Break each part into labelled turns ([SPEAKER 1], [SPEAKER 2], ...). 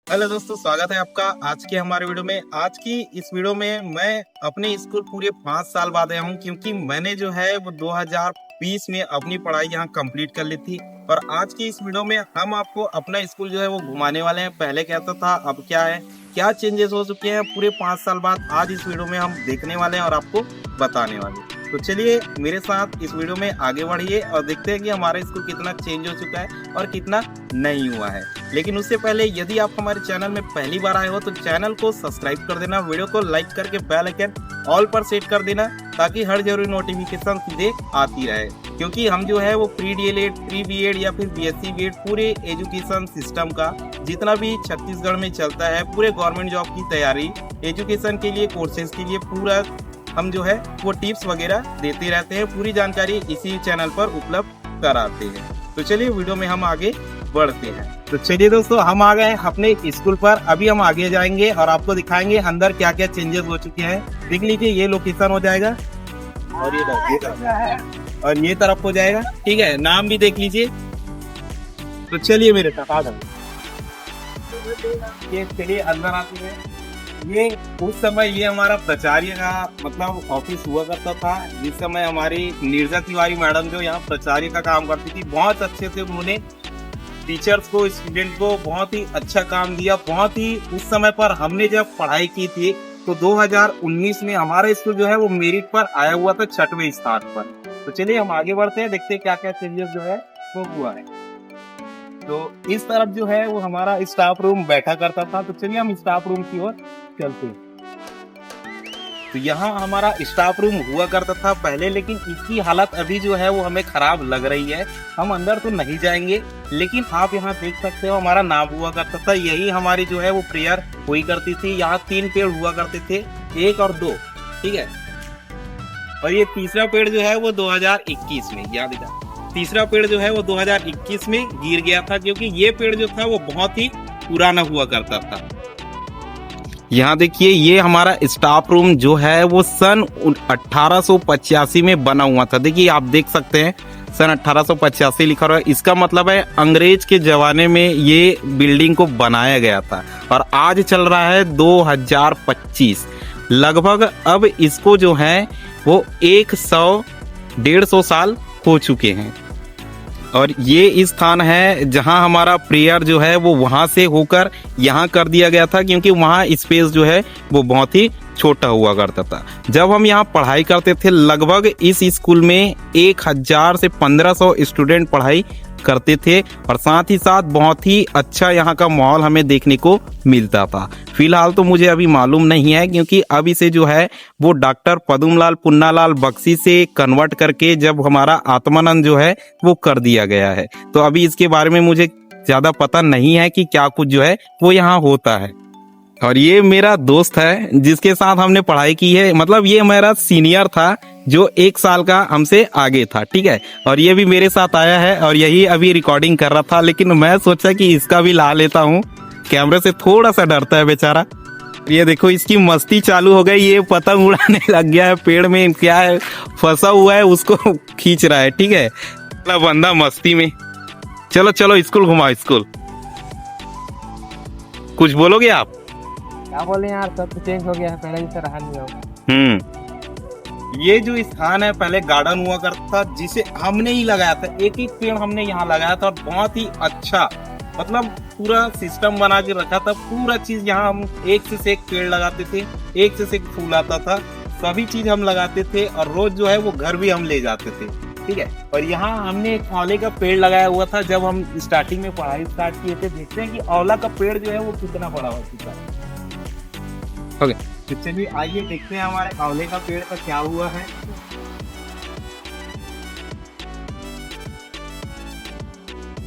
[SPEAKER 1] Hello दोस्तों, स्वागत है आपका आज के हमारे वीडियो में। आज की इस वीडियो में मैं अपने स्कूल पूरे 5 साल बाद आया हूँ, क्योंकि मैंने जो है वो 2020 में अपनी पढ़ाई यहाँ कंप्लीट कर ली थी। और आज की इस वीडियो में हम आपको अपना स्कूल जो है वो घुमाने वाले हैं। पहले कैसा था, अब क्या है, क्या चेंजेस हो चुके हैं पूरे 5 साल बाद, आज इस वीडियो में हम देखने वाले हैं और आपको बताने वाले हैं। तो चलिए मेरे साथ इस वीडियो में आगे बढ़िए और देखते हैं कि हमारा स्कूल कितना चेंज हो चुका है और कितना नहीं हुआ है। लेकिन उससे पहले यदि आप हमारे चैनल में पहली बार आए हो तो चैनल को सब्सक्राइब कर देना, वीडियो को लाइक करके बेल आइकन ऑल पर सेट कर देना, ताकि हर जरूरी नोटिफिकेशन सीधे आती रहे। क्योंकि हम जो है वो प्री डीएलएड, प्री बीएड या फिर बीएससी बीएड पूरे एजुकेशन सिस्टम का जितना भी छत्तीसगढ़ में चलता है, पूरे गवर्नमेंट जॉब की तैयारी, एजुकेशन के लिए, कोर्सेज के लिए पूरा हम जो है वो टिप्स वगैरह देते रहते हैं। पूरी जानकारी इसी चैनल पर उपलब्ध कराते हैं। तो चलिए वीडियो में हम आगे बढ़ते हैं। तो चलिए दोस्तों, हम आ गए अपने स्कूल पर। अभी हम आगे जाएंगे और आपको दिखाएंगे अंदर क्या क्या चेंजेस हो चुके हैं। देख लीजिए, ये लोकेशन हो जाएगा और ये तरफ हो जाएगा। ठीक है, नाम भी देख लीजिए। तो चलिए मेरे साथ आ जाओ। ये चलिए अंदर आते हैं। ये उस समय ये हमारा प्राचार्य का मतलब ऑफिस हुआ करता था, जिस समय हमारी नीरजा तिवारी मैडम जो यहाँ प्राचार्य का काम करती थी, बहुत अच्छे से उन्होंने टीचर्स को, स्टूडेंट को बहुत ही अच्छा काम दिया। बहुत ही उस समय पर हमने जब पढ़ाई की थी तो 2019 में हमारा स्कूल जो है वो मेरिट पर आया हुआ था 6वें स्थान पर। तो चलिए हम आगे बढ़ते हैं, देखते हैं क्या क्या चेंजेस जो है वो हुआ है। तो इस तरफ जो है वो हमारा स्टाफ रूम बैठा करता था। तो चलिए हम स्टाफ रूम की ओर चलते हैं। तो यहाँ हमारा स्टाफ रूम हुआ करता था पहले, लेकिन इसकी हालत अभी जो है वो हमें खराब लग रही है। हम अंदर तो नहीं जाएंगे, लेकिन आप यहाँ देख सकते हो हमारा नाम हुआ करता था। यही हमारी जो है वो प्रेयर हुई करती थी। यहाँ 3 पेड़ हुआ करते थे, 1 और 2। ठीक है, और ये तीसरा पेड़ जो है वो 2021 में, याद है, तीसरा पेड़ जो है वो 2021 में गिर गया था, क्योंकि ये पेड़ जो था वो बहुत ही पुराना हुआ करता था। यहाँ देखिए, ये हमारा स्टाफ रूम जो है वो सन 1885 में बना हुआ था। देखिए आप देख सकते हैं सन 1885 लिखा हुआ है। इसका मतलब है अंग्रेज के जमाने में ये बिल्डिंग को बनाया गया था। और आज चल रहा है 2025, लगभग अब इसको जो है वो 100-150 साल हो चुके हैं। और ये स्थान है जहां हमारा प्रेयर जो है वो वहां से होकर यहाँ कर दिया गया था, क्योंकि वहां स्पेस जो है वो बहुत ही छोटा हुआ करता था। जब हम यहाँ पढ़ाई करते थे, लगभग इस स्कूल में 1000 से 1500 स्टूडेंट पढ़ाई करते थे, और साथ ही साथ बहुत ही अच्छा यहाँ का माहौल हमें देखने को मिलता था। फिलहाल तो मुझे अभी मालूम नहीं है, क्योंकि अब इसे जो है वो डॉक्टर पद्मलाल पुन्नालाल बख्शी से कन्वर्ट करके जब हमारा आत्मानंद जो है वो कर दिया गया है। तो अभी इसके बारे में मुझे ज्यादा पता नहीं है कि क्या कुछ जो है वो यहाँ होता है। और ये मेरा दोस्त है जिसके साथ हमने पढ़ाई की है, मतलब ये मेरा सीनियर था जो 1 साल का हमसे आगे था। ठीक है, और ये भी मेरे साथ आया है और यही अभी रिकॉर्डिंग कर रहा था, लेकिन मैं सोचा कि इसका भी ला लेता हूँ। कैमरे से थोड़ा सा डरता है बेचारा। ये देखो, इसकी मस्ती चालू हो गई, ये पतंग उड़ाने लग गया है। पेड़ में क्या है फंसा हुआ है, उसको खींच रहा है। ठीक है, बंदा मस्ती में। चलो चलो स्कूल घुमाओ, स्कूल। कुछ बोलोगे आप?
[SPEAKER 2] क्या बोले यार, सब तो चेंज हो गया है, पहले जैसे रहा नहीं हो।
[SPEAKER 1] ये जो स्थान है पहले गार्डन हुआ करता था, जिसे हमने ही लगाया था। एक एक पेड़ हमने यहाँ लगाया था और बहुत ही अच्छा मतलब पूरा सिस्टम बना के रखा था। पूरा चीज यहाँ हम एक से एक पेड़ लगाते थे, एक से एक फूल आता था, सभी चीज हम लगाते थे। और रोज जो है वो घर भी हम ले जाते थे। ठीक है, और यहाँ हमने एक औले का पेड़ लगाया हुआ था जब हम स्टार्टिंग में पढ़ाई स्टार्ट किए थे। देखते हैं कि औला का पेड़ जो है वो कितना बड़ा हो चुका है। ओके, तो चलिए आइए देखते हैं हमारे आंवले का पेड़ का क्या हुआ है।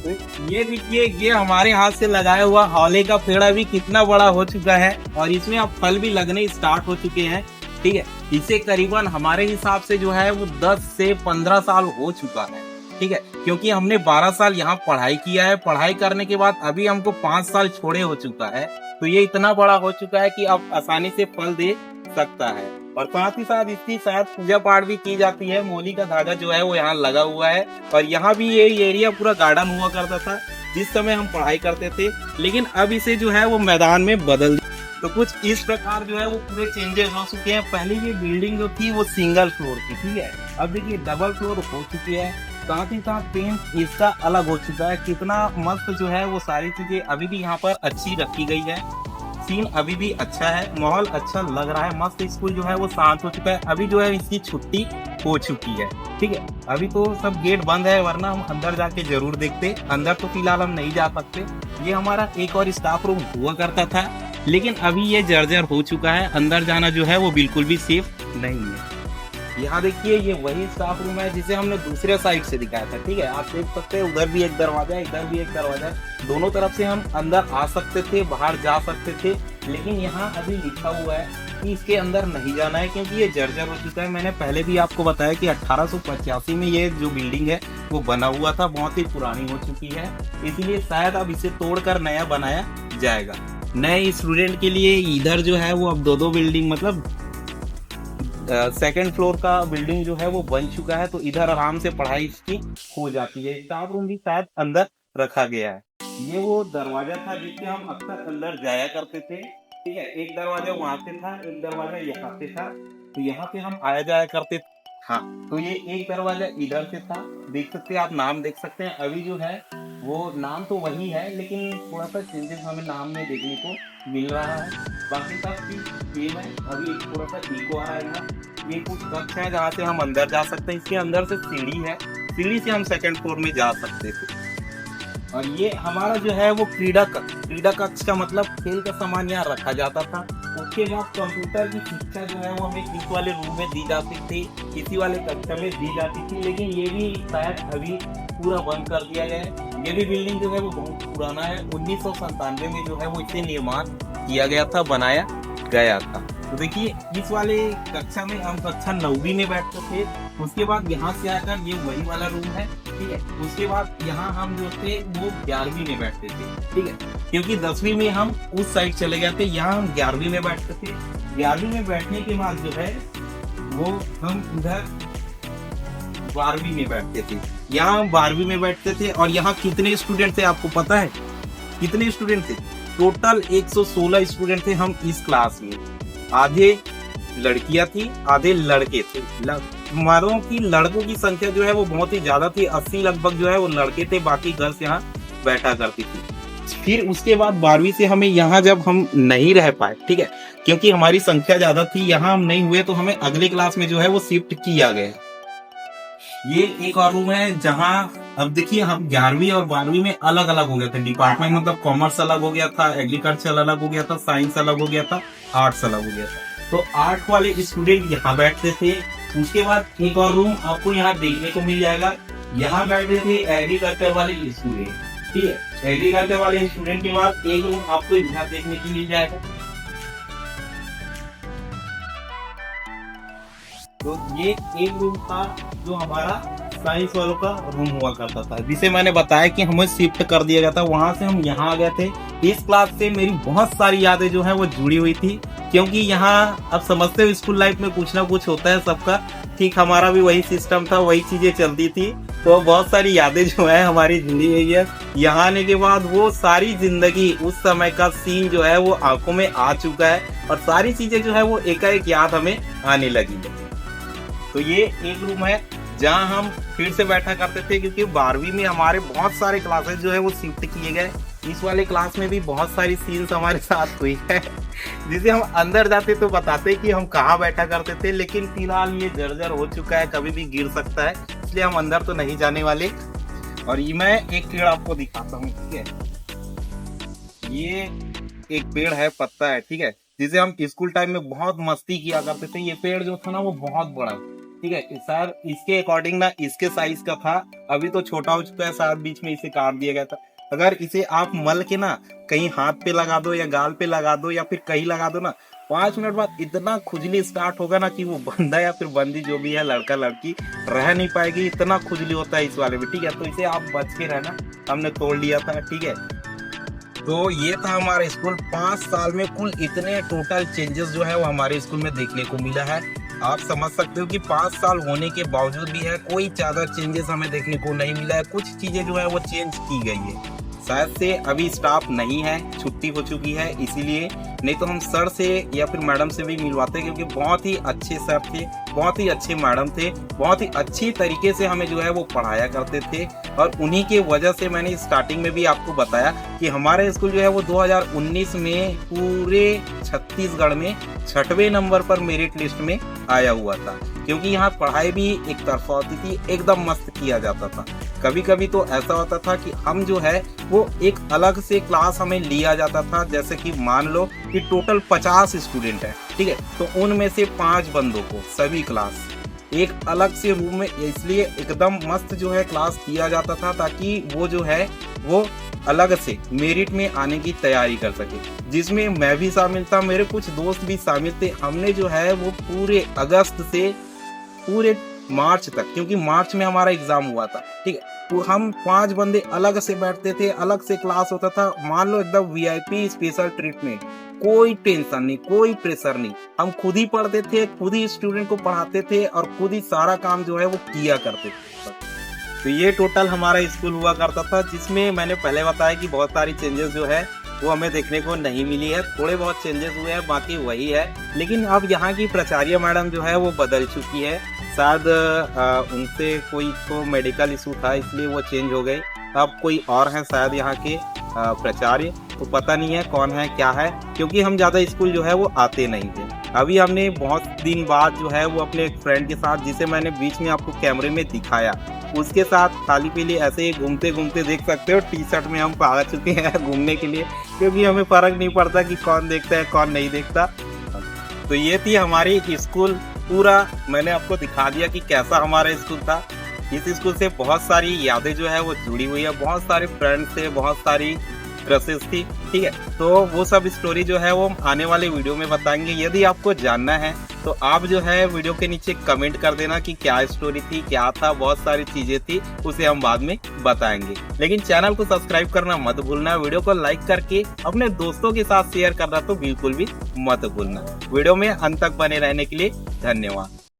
[SPEAKER 1] तो ये देखिए, ये हमारे हाथ से लगाया हुआ आंवले का पेड़ अभी कितना बड़ा हो चुका है, और इसमें अब फल भी लगने स्टार्ट हो चुके हैं। ठीक है, इसे करीबन हमारे हिसाब से जो है वो 10 से 15 साल हो चुका है। ठीक है, क्योंकि हमने 12 साल यहाँ पढ़ाई किया है। पढ़ाई करने के बाद अभी हमको 5 साल छोड़े हो चुका है। तो ये इतना बड़ा हो चुका है कि अब आसानी से फल दे सकता है। और साथ ही साथ इसकी साथ पूजा पाठ भी की जाती है। मोली का धागा जो है वो यहाँ लगा हुआ है। और यहाँ भी ये एरिया पूरा गार्डन हुआ करता था। जिस समय हम पढ़ाई करते थे, लेकिन अब इसे जो है वो मैदान में बदल दिया। तो कुछ इस प्रकार जो है वो पूरे चेंजेस हो चुके हैं। पहले ये बिल्डिंग जो थी वो सिंगल फ्लोर की, ठीक है, अब देखिए डबल फ्लोर हो चुकी है। साथ ही साथ पेंट इसका अलग हो चुका है। कितना मस्त जो है वो सारी चीजें अभी भी यहाँ पर अच्छी रखी गई है। सीन अभी भी अच्छा है, माहौल अच्छा लग रहा है, मस्त। स्कूल जो है वो शांत हो चुका है। अभी जो है इसकी छुट्टी हो चुकी है, ठीक है। अभी तो सब गेट बंद है, वरना हम अंदर जाके जरूर देखते। अंदर तो फिलहाल हम नहीं जा सकते। ये हमारा एक और स्टाफ रूम हुआ करता था, लेकिन अभी ये जर्जर हो चुका है। अंदर जाना जो है वो बिल्कुल भी सेफ नहीं है। यहाँ देखिए ये वही स्टाफ रूम है जिसे हमने दूसरे साइड से दिखाया था, ठीक है। आप देख सकते हैं उधर भी एक दरवाजा है, इधर भी एक दरवाजा है। दोनों तरफ से हम अंदर आ सकते थे, बाहर जा सकते थे, लेकिन यहाँ अभी लिखा हुआ है कि इसके अंदर नहीं जाना है, क्योंकि ये जर्जर हो चुका है। मैंने पहले भी आपको बताया कि 1885 में ये जो बिल्डिंग है वो बना हुआ था, बहुत ही पुरानी हो चुकी है, इसीलिए शायद अब इसे तोड़कर नया बनाया जाएगा। नए स्टूडेंट के लिए इधर जो है वो अब दो बिल्डिंग, मतलब सेकंड फ्लोर का बिल्डिंग जो है वो बन चुका है, तो इधर आराम से पढ़ाई इसकी हो जाती है। स्टाफ रूम भी शायद अंदर रखा गया है। ये वो दरवाजा था जिससे हम अक्सर अंदर जाया करते थे, ठीक है। एक दरवाजा वहां से था, एक दरवाजा यहाँ से था, तो यहाँ से हम आया जाया करते थे। हाँ, तो ये एक दरवाजा इधर से था, देख सकते हैं आप, नाम देख सकते हैं। अभी जो है वो नाम तो वही है, लेकिन थोड़ा सा चेंजेस हमें नाम में देखने को मिल रहा है। बाकी सब चीज सेम है। अभी थोड़ा सा इको आ रहा है। ये कुछ कक्ष है जहाँ से हम अंदर जा सकते हैं। इसके अंदर से सीढ़ी है, सीढ़ी से हम सेकंड फ्लोर में जा सकते थे। और ये हमारा जो है वो क्रीड़ा कक्ष का मतलब खेल का सामान यहाँ रखा जाता था। उसके बाद कंप्यूटर की शिक्षा जो है वो हमें इस वाले रूम में दी जाती थी, इसी वाले कक्षा में दी जाती थी, लेकिन ये भी शायद अभी पूरा बंद कर दिया गया है। ये भी बिल्डिंग जो है वो बहुत पुराना है। 1997 में जो है वो इसे निर्माण किया गया था, बनाया गया था। तो देखिए इस वाले कक्षा में हम कक्षा 9वीं में बैठते थे। उसके बाद यहाँ से आकर ये वही वाला रूम है, ठीक है। उसके बाद यहाँ हम जो थे वो 11वीं में बैठते थे, ठीक है, क्योंकि 10वीं में हम उस साइड चले गए थे। यहाँ हम 11वीं में बैठते थे। 11वीं में बैठने के बाद जो है वो हम इधर 12वीं में बैठते थे। यहाँ हम 12वीं में बैठते थे। और यहाँ कितने स्टूडेंट थे आपको पता है? कितने स्टूडेंट थे? टोटल 116 स्टूडेंट थे हम इस क्लास में। आधे लड़कियां थी, आधे लड़के थे। मर्दों की, लड़कों की संख्या जो है वो बहुत ही ज्यादा थी। 80 लगभग जो है वो लड़के थे, बाकी गर्ल्स यहाँ बैठा करती थी। फिर उसके बाद 12वीं से हमें यहाँ जब हम नहीं रह पाए, ठीक है, क्योंकि हमारी संख्या ज्यादा थी, यहाँ हम नहीं हुए, तो हमें अगले क्लास में जो है वो शिफ्ट किया गया। ये एक और रूम है जहाँ अब देखिए हम 11वीं और 12वीं में अलग अलग हो गए थे डिपार्टमेंट, मतलब कॉमर्स अलग हो गया था, एग्रीकल्चर अलग हो गया था, साइंस अलग हो गया था, आर्ट्स अलग हो गया था। तो आर्ट वाले स्टूडेंट यहाँ बैठते थे। उसके बाद एक और रूम आपको यहाँ देखने को मिल जाएगा, यहाँ बैठते थे एग्रीकल्चर वाले स्टूडेंट, ठीक है। एग्रीकल्चर वाले स्टूडेंट के बाद एक रूम आपको यहाँ देखने को मिल जाएगा। तो ये एक रूम था जो हमारा साइंस वालों का रूम हुआ करता था, जिसे मैंने बताया कि हमें शिफ्ट कर दिया गया था। वहां से हम यहाँ आ गए थे। इस क्लास से मेरी बहुत सारी यादें जो है वो जुड़ी हुई थी, क्योंकि यहाँ अब समझते हो स्कूल लाइफ में कुछ ना कुछ होता है सबका, ठीक हमारा भी वही सिस्टम था, वही चीजें चलती थी। तो बहुत सारी यादें जो है हमारी जुड़ी हुई है। यहाँ आने के बाद वो सारी जिंदगी, उस समय का सीन जो है वो आंखों में आ चुका है, और सारी चीजें जो है वो एकाएक याद हमें आने लगी है। तो ये एक रूम है जहाँ हम फिर से बैठा करते थे, क्योंकि 12वीं में हमारे बहुत सारे क्लासेस जो है वो शिफ्ट किए गए। इस वाले क्लास में भी बहुत सारी सीन्स हमारे साथ हुई है, जिसे हम अंदर जाते तो बताते कि हम कहाँ बैठा करते थे, लेकिन फिलहाल ये जर्जर हो चुका है, कभी भी गिर सकता है, इसलिए हम अंदर तो नहीं जाने वाले। और ये मैं एक पेड़ आपको दिखाता हूँ, ठीक है। ये एक पेड़ है, पत्ता है, ठीक है, जिसे हम स्कूल टाइम में बहुत मस्ती किया करते थे। ये पेड़ जो था ना वो बहुत बड़ा, ठीक है, सर इसके अकॉर्डिंग ना इसके साइज का था, अभी तो छोटा हो चुका है, शायद बीच में इसे काट दिया गया था। अगर इसे आप मल के ना कहीं हाथ पे लगा दो या गाल पे लगा दो या फिर कहीं लगा दो ना, 5 मिनट बाद इतना खुजली स्टार्ट होगा ना कि वो बंदा या फिर बंदी जो भी है, लड़का लड़की रह नहीं पाएगी, इतना खुजली होता है इस वाले में, ठीक है। तो इसे आप बच के रहना, हमने तोड़ लिया था, ठीक है। तो ये था हमारा स्कूल। 5 साल में कुल इतने टोटल चेंजेस जो है वो हमारे स्कूल में देखने को मिला है। आप समझ सकते हो कि 5 साल होने के बावजूद भी है कोई ज्यादा चेंजेस हमें देखने को नहीं मिला है। कुछ चीजें जो है वो चेंज की गई है, शायद से अभी स्टाफ नहीं है, छुट्टी हो चुकी है इसीलिए, नहीं तो हम सर से या फिर मैडम से भी मिलवाते, क्योंकि बहुत ही अच्छे सर थे, बहुत ही अच्छे मैडम थे, बहुत ही अच्छी तरीके से हमें जो है वो पढ़ाया करते थे। और उन्हीं के वजह से मैंने स्टार्टिंग में भी आपको बताया कि हमारे स्कूल जो है वो 2019 में पूरे छत्तीसगढ़ में 6वें नंबर पर मेरिट लिस्ट में आया हुआ था, क्योंकि यहाँ पढ़ाई भी एक तरफा होती थी, एकदम मस्त किया जाता था। कभी कभी तो ऐसा होता था कि हम जो है वो एक अलग से क्लास हमें लिया जाता था, जैसे कि मान लो कि टोटल 50 स्टूडेंट है, ठीक है, तो उनमें से 5 बंदों को सभी क्लास एक अलग से रूम में, इसलिए एकदम मस्त जो है क्लास किया जाता था, ताकि वो जो है वो अलग से मेरिट में आने की तैयारी कर सके, जिसमें मैं भी शामिल था, मेरे कुछ दोस्त भी शामिल थे। हमने जो है वो पूरे अगस्त से पूरे मार्च तक, क्योंकि मार्च में हमारा एग्जाम हुआ था, ठीक है, तो हम 5 बंदे अलग से बैठते थे, अलग से क्लास होता था, मान लो एकदम VIP स्पेशल ट्रीटमेंट, कोई टेंशन नहीं, कोई प्रेशर नहीं, हम खुद ही पढ़ते थे, खुद ही स्टूडेंट को पढ़ाते थे और खुद ही सारा काम जो है वो किया करते थे। तो ये टोटल हमारा स्कूल हुआ करता था, जिसमें मैंने पहले बताया कि बहुत सारी चेंजेस जो है वो हमें देखने को नहीं मिली है, थोड़े बहुत चेंजेस हुए हैं, बाकी वही है। लेकिन अब यहाँ की प्राचार्य मैडम जो है वो बदल चुकी है, शायद उनसे कोई तो मेडिकल इशू था इसलिए वो चेंज हो गए, अब कोई और है शायद यहाँ के प्राचार्य, तो पता नहीं है कौन है क्या है, क्योंकि हम ज़्यादा स्कूल जो है वो आते नहीं थे। अभी हमने बहुत दिन बाद जो है वो अपने एक फ्रेंड के साथ, जिसे मैंने बीच में आपको कैमरे में दिखाया, उसके साथ खाली पीली ऐसे ही घूमते घूमते देख सकते हो, T-शर्ट में हम आ चुके हैं घूमने के लिए, क्योंकि हमें फर्क नहीं पड़ता कि कौन देखता है कौन नहीं देखता। तो ये थी हमारी स्कूल पूरा, मैंने आपको दिखा दिया कि कैसा हमारा स्कूल था। इस स्कूल से बहुत सारी यादें जो है वो जुड़ी हुई है, बहुत सारे फ्रेंड्स थे, बहुत सारी क्रशेस थी, ठीक है, तो वो सब स्टोरी जो है वो आने वाले वीडियो में बताएंगे। यदि आपको जानना है तो आप जो है वीडियो के नीचे कमेंट कर देना कि क्या स्टोरी थी, क्या था, बहुत सारी चीजें थी, उसे हम बाद में बताएंगे। लेकिन चैनल को सब्सक्राइब करना मत भूलना, वीडियो को लाइक करके अपने दोस्तों के साथ शेयर करना तो बिल्कुल भी मत भूलना। वीडियो में अंत तक बने रहने के लिए धन्यवाद।